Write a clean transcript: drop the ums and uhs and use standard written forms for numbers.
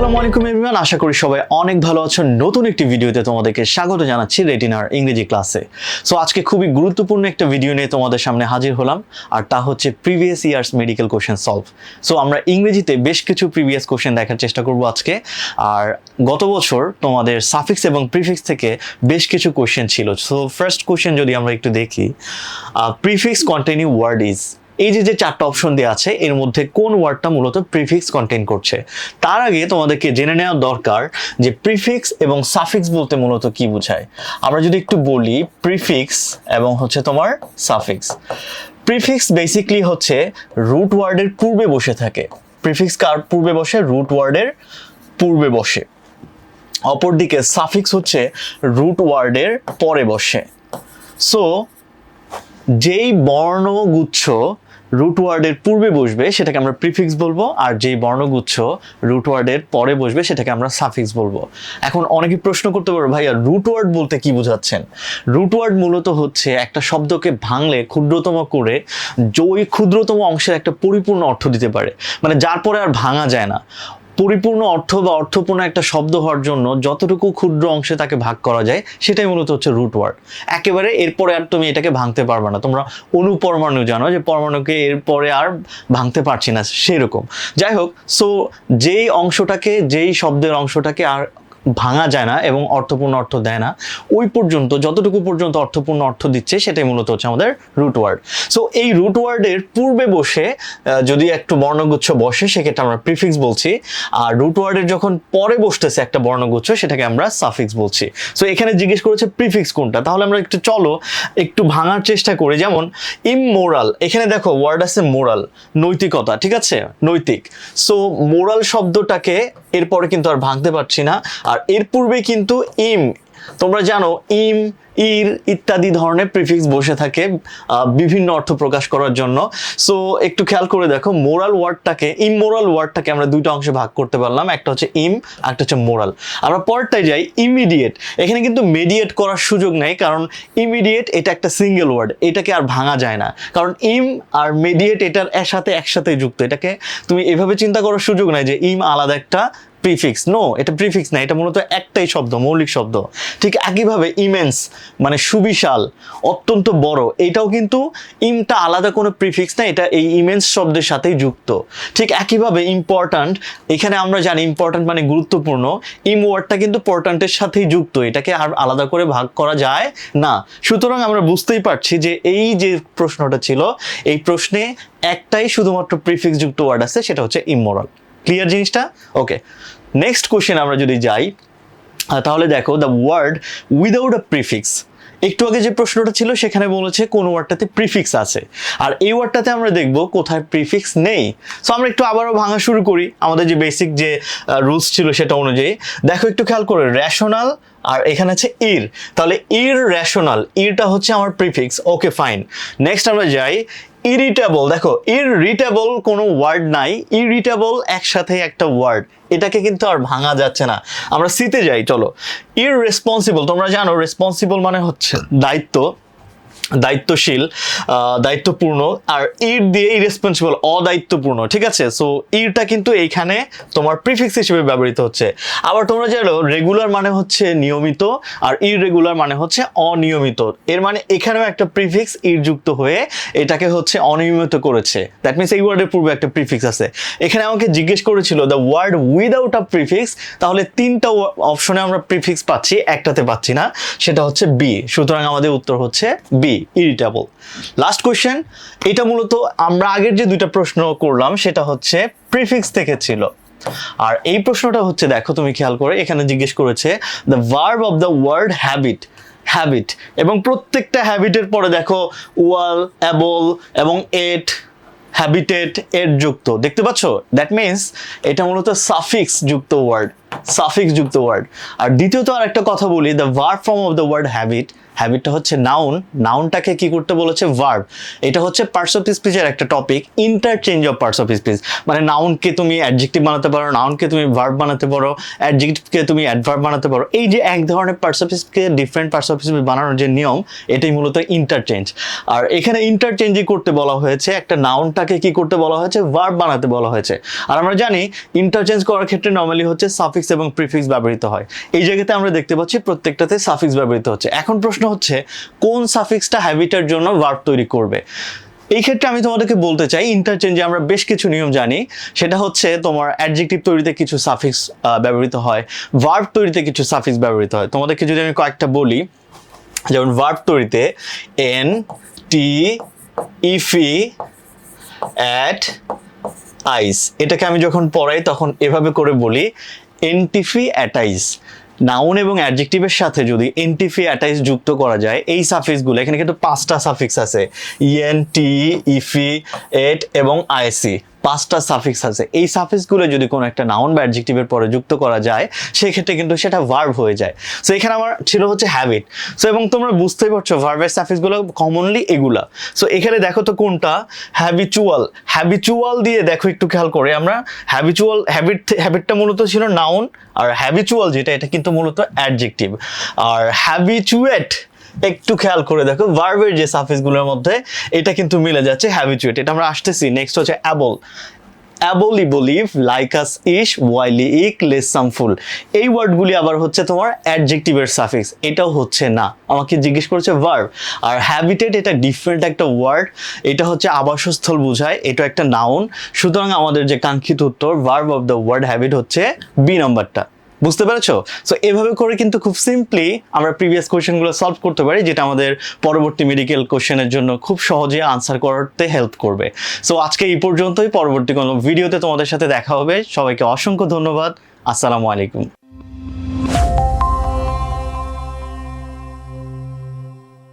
আসসালামু আলাইকুম এভরিওয়ান, আশা করি সবাই অনেক ভালো আছেন। নতুন একটি ভিডিওতে তোমাদেরকে স্বাগত জানাচ্ছি রেটিনার ইংরেজি ক্লাসে। সো আজকে খুবই গুরুত্বপূর্ণ একটা ভিডিও নিয়ে তোমাদের সামনে হাজির হলাম, আর তা হচ্ছে previous years medical question solve. So আমরা ইংরেজিতে বেশ কিছু প্রিভিয়াস কোশ্চেন দেখার চেষ্টা করব আজকে। আর গত বছর তোমাদের সাফিক্স এবং প্রিফিক্স থেকে বেশ কিছু কোশ্চেন ছিল। সো ফার্স্ট কোশ্চেন যদি আমরা একটু দেখি, প্রিফিক্স কন্টেইনিং ওয়ার্ড ইজ, এই যে চারটা অপশন দেওয়া আছে এর মধ্যে কোন ওয়ার্ডটা মূলত প্রিফিক্স কন্টেইন করছে। তার আগে তোমাদেরকে জেনে নেওয়া দরকার যে প্রিফিক্স এবং সাফিক্স বলতে মূলত কি বোঝায়। আমরা যদি একটু বলি প্রিফিক্স এবং হচ্ছে তোমার সাফিক্স। প্রিফিক্স বেসিক্যালি হচ্ছে রুট ওয়ার্ডের পূর্বে বসে থাকে। প্রিফিক্স কার পূর্বে বসে? রুট ওয়ার্ডের পূর্বে বসে। অপরদিকে সাফিক্স হচ্ছে রুট ওয়ার্ডের পরে বসে। সো যেই বর্ণগুচ্ছ রুট ওয়ার্ডের পূর্বে বসবে সেটাকে আমরা প্রিফিক্স বলবো, আর যেই বর্ণগুচ্ছ রুট ওয়ার্ডের পরে বসবে সেটাকে আমরা সাফিক্স বলবো। এখন অনেকে প্রশ্ন করতে পারো, ভাইয়া রুট ওয়ার্ড বলতে কি বোঝাচ্ছেন? রুট ওয়ার্ড মূলত হচ্ছে একটা শব্দকে ভাঙলে ক্ষুদ্রতম করে ওই ক্ষুদ্রতম অংশের একটা পরিপূর্ণ অর্থ দিতে পারে, মানে যার পরে আর ভাঙা যায় না। পরিপূর্ণ অর্থ বা অর্থপূর্ণ একটা শব্দ হওয়ার জন্য যতটুকু ক্ষুদ্র অংশে তাকে ভাগ করা যায় সেটাই মূলত হচ্ছে রুট ওয়ার্ড। একেবারে এরপরে আর তুমি এটাকে ভাঙতে পারবে না। তোমরা অনুপরমাণু জানো যে পরমাণুকে এরপরে আর ভাঙতে পারছি না, সেরকম। যাই হোক, সো যেই অংশটাকে, যেই শব্দের অংশটাকে আর ভাঙা যায় না এবং অর্থপূর্ণ অর্থ দেয় না, ওই পর্যন্ত যতটুকু পর্যন্ত অর্থপূর্ণ অর্থ দিচ্ছে সেটাই মূলত হচ্ছে আমাদের রুট ওয়ার্ড। সো এই রুট ওয়ার্ডের পূর্বে বসে যদি একটু বর্ণগুচ্ছ বসে সেক্ষেত্রে আমরা প্রিফিক্স বলছি, আর রুট ওয়ার্ডের যখন পরে বসতেছে একটা বর্ণগুচ্ছ সেটাকে আমরা সাফিক্স বলছি। সো এখানে জিজ্ঞেস করেছে প্রিফিক্স কোনটা, তাহলে আমরা চলো একটু ভাঙার চেষ্টা করি। যেমন ইমমোরাল, এখানে দেখো ওয়ার্ড আছে মোরাল, নৈতিকতা, ঠিক আছে, নৈতিক। সো মোরাল শব্দটাকে এরপরে কিন্তু আর ভাঙতে পারছি না। আর এর পূর্বে কিন্তু ইম, তোমরা জানো ইম, ইর ইত্যাদি ধরনের প্রিফিক্স বসে থাকে বিভিন্ন অর্থ প্রকাশ করার জন্য। সো একটু খেয়াল করে দেখো, মোরাল ওয়ার্ডটাকে, ইমমোরাল ওয়ার্ডটাকে আমরা দুইটা অংশে ভাগ করতে পারলাম, একটা হচ্ছে ইম, একটা হচ্ছে মোরাল। আমরা পরেরটায় যাই, ইমিডিয়েট। এখানে কিন্তু মেডিয়েট করার সুযোগ নেই, কারণ ইমিডিয়েট এটা একটা সিঙ্গেল ওয়ার্ড, এটাকে আর ভাঙা যায় না, কারণ ইম আর মেডিয়েট এটার একসাথে যুক্ত। এটাকে তুমি এভাবে চিন্তা করার সুযোগ নাই যে ইম আলাদা একটা প্রিফিক্স। নো, এটা প্রিফিক্স না, এটা মূলত একটাই শব্দ, মৌলিক শব্দ। ঠিক একইভাবে ইমেন্স মানে সুবিশাল, অত্যন্ত বড়, এটাও কিন্তু ইমটা আলাদা কোনো প্রিফিক্স না, এটা এই ইমেন্স শব্দের সাথেই যুক্ত। ঠিক একইভাবে ইম্পর্ট্যান্ট, এখানে আমরা জানি ইম্পর্ট্যান্ট মানে গুরুত্বপূর্ণ, ইম ওয়ার্ডটা কিন্তু পর্ট্যান্টের সাথেই যুক্ত, এটাকে আর আলাদা করে ভাগ করা যায় না। সুতরাং আমরা বুঝতেই পারছি যে এই যে প্রশ্নটা ছিল, এই প্রশ্নে একটাই শুধুমাত্র প্রিফিক্স যুক্ত ওয়ার্ড আছে, সেটা হচ্ছে ইমমোরাল। ক্লিয়ার জিনিসটা? ওকে, নেক্সট কোশ্চেন আমরা যদি যাই, তাহলে দেখো the word without a prefix. একটু আগে যে প্রশ্নটা ছিল সেখানে বলেছে কোন ওয়ার্ডটাতে প্রিফিক্স আছে, আর এই ওয়ার্ডটাতে আমরা দেখব কোথায় প্রিফিক্স নেই। সো আমরা একটু আবারও ভাঙা শুরু করি আমাদের যে বেসিক যে রুলস ছিল সেটা অনুযায়ী। দেখো একটু খেয়াল করে, রেশনাল আর এখানে আছে ইর, তাহলে ইর রেশনাল, ইরটা হচ্ছে আমার প্রিফিক্স। ওকে ফাইন, নেক্সট আমরা যাই ইরিটেবল। দেখো ইরিটেবল কোনো ওয়ার্ড নাই, ইরিটেবল একসাথে একটা ওয়ার্ড, এটাকে কিন্তু আর ভাঙা যাচ্ছে না। আমরা সিতে যাই, চলো। ইররেসপন্সিবল, তোমরা জানো রেসপন্সিবল মানে হচ্ছে দায়িত্বশীল, দায়িত্বপূর্ণ, আর ইর দিয়ে ইরেসপন্সিবল অদায়িত্বপূর্ণ, ঠিক আছে। সো ইরটা কিন্তু এইখানে তোমার প্রিফিক্স হিসেবে ব্যবহৃত হচ্ছে। আবার তোমরা জানো রেগুলার মানে হচ্ছে নিয়মিত, আর ইররেগুলার মানে হচ্ছে অনিয়মিত। এর মানে এখানেও একটা প্রিফিক্স ইর যুক্ত হয়ে এটাকে হচ্ছে অনিয়মিত করেছে। দ্যাট মিনস এই ওয়ার্ডের পূর্বে একটা প্রিফিক্স আছে। এখানে আমাকে জিজ্ঞেস করেছিল the word without a prefix, তাহলে তিনটা অপশনে আমরা প্রিফিক্স পাচ্ছি, একটাতে পাচ্ছি না, সেটা হচ্ছে বি। সুতরাং আমাদের উত্তর হচ্ছে বি, ইরিটেবল। লাস্ট কোয়েশ্চেন, এটা মূলত আমরা আগের যে দুইটা প্রশ্ন করলাম সেটা হচ্ছে প্রিফিক্স থেকে ছিল, আর এই প্রশ্নটা হচ্ছে, দেখো তুমি খেয়াল করে, এখানে জিজ্ঞেস করেছে the verb of the word habit, এবং প্রত্যেকটা হ্যাবিটের পরে দেখো ওয়াল, অ্যাবল এবং এট, হ্যাবিটেট, এর যুক্ত, দেখতে পাচ্ছ? দ্যাট মিনস এটা মূলত সাফিক্স যুক্ত ওয়ার্ড। আর দ্বিতীয়ত আর একটা কথা বলি, the verb form of the word হ্যাবিটটা হচ্ছে নাউন, নাউনটাকে কি করতে বলেছে ভার্ব। এটা হচ্ছে পার্টস অফ স্পিচের একটা topic, interchange of parts of speech, মানে নাউনকে তুমি অ্যাডজেক্টিভ বানাতে পারো, নাউনকে তুমি ভার্ব বানাতে পারো, অ্যাডজেক্টিভকে তুমি অ্যাডভার্ব বানাতে পারো। এই যে এক ধরনের পার্টস অফ স্পিচকে ডিফারেন্ট পার্টস অফ স্পিচ বানানোর যে নিয়ম, এটাই মূলত ইন্টারচেঞ্জ। আর এখানে ইন্টারচেঞ্জই করতে বলা হয়েছে, একটা নাউনটাকে কি করতে বলা হয়েছে, ভার্ব বানাতে বলা হয়েছে। আর আমরা জানি ইন্টারচেঞ্জ করার ক্ষেত্রে নর্মালি হচ্ছে সাফিক্স এবং প্রিফিক্স ব্যবহৃত হয়। এই জায়গাতে আমরা দেখতে পাচ্ছি প্রত্যেকটাতে সাফিক্স ব্যবহৃত হচ্ছে। এখন প্রশ্ন হচ্ছে কোন সাফিক্সটা হ্যাবিটের জন্য ভার্ব তৈরি করবে। এই ক্ষেত্রে আমি তোমাদেরকে বলতে চাই ইন্টারচেঞ্জে আমরা বেশ কিছু নিয়ম জানি। সেটা হচ্ছে তোমার অ্যাডজেক্টিভ তৈরিতে কিছু সাফিক্স ব্যবহৃত হয়, ভার্ব তৈরিতে কিছু সাফিক্স ব্যবহৃত হয়। তোমাদেরকে যদি আমি কয়েকটা বলি, যেমন ভার্ব তৈরিতে এন, টি, ইফি, অ্যাট, আইস, এটাকে আমি যখন পড়াই তখন এভাবে করে বলি এনটিফি অ্যাটাইস। নাউন এবং অ্যাডজেক্টিভের সাথে যদি এনটিফি অ্যাটাইস যুক্ত করা যায়, এই সাফিক্সগুলো এখানে কিন্তু 5টা সাফিক্স আছে, ইএন, টি, ইফি, এট এবং আইসি, 5টা সাফিক্স আছে। এই সাফিক্সগুলো যদি কোনো একটা নাউন বা অ্যাডজেক্টিভের পরে যুক্ত করা যায়, সেক্ষেত্রে কিন্তু সেটা ভার্ব হয়ে যায়। সো এখানে আমার ছিল হচ্ছে হ্যাবিট। সো এবং তোমরা বুঝতেই পারছো ভার্বের সাফিক্সগুলো কমনলি এগুলা। সো এখানে দেখো তো কোনটা হ্যাবিচুয়াল। হ্যাবিচুয়াল দিয়ে দেখো একটু খেয়াল করে, আমরা হ্যাবিচুয়াল, হ্যাবিটটা মূলত ছিল নাউন, আর হ্যাবিচুয়াল যেটা এটা কিন্তু মূলত অ্যাডজেক্টিভ। আর হ্যাবিচুয়েট একটু খেয়াল করে দেখো ভার্বের যে সাফিক্সগুলোর মধ্যে এটা কিন্তু মিলে যাচ্ছে হ্যাবিচুয়েট। এটা আমরা আসতেছি। নেক্সট হচ্ছে অ্যাবল। অ্যাবলি বলিভ, লাইক আস ইশ, ওয়াইলি ইক, লেস সামফুল। এই ওয়ার্ডগুলি আবার হচ্ছে তোমার অ্যাডজেক্টিভের সাফিক্স, এটাও হচ্ছে না, আমাকে জিজ্ঞেস করছে ভার্ব। আর হ্যাবিটেট এটা ডিফারেন্ট একটা ওয়ার্ড, এটা হচ্ছে আবাসস্থল বোঝায়, এটা একটা নাউন। সুতরাং আমাদের যে কাঙ্ক্ষিত উত্তর verb of the word habit হচ্ছে বি নাম্বারটা। বুঝতে পেরেছো? সো এভাবে করে কিন্তু খুব সিম্পলি আমরা প্রিভিয়াস কোয়েশ্চেনগুলো সলভ করতে পারি, যেটা আমাদের পরবর্তী মেডিকেল কোয়েশ্চেনের জন্য খুব সহজে আনসার করতে হেল্প করবে। সো আজকে এই পর্যন্তই, পরবর্তী কোনো ভিডিওতে তোমাদের সাথে দেখা হবে। সবাইকে অসংখ্য ধন্যবাদ। আসসালামু আলাইকুম।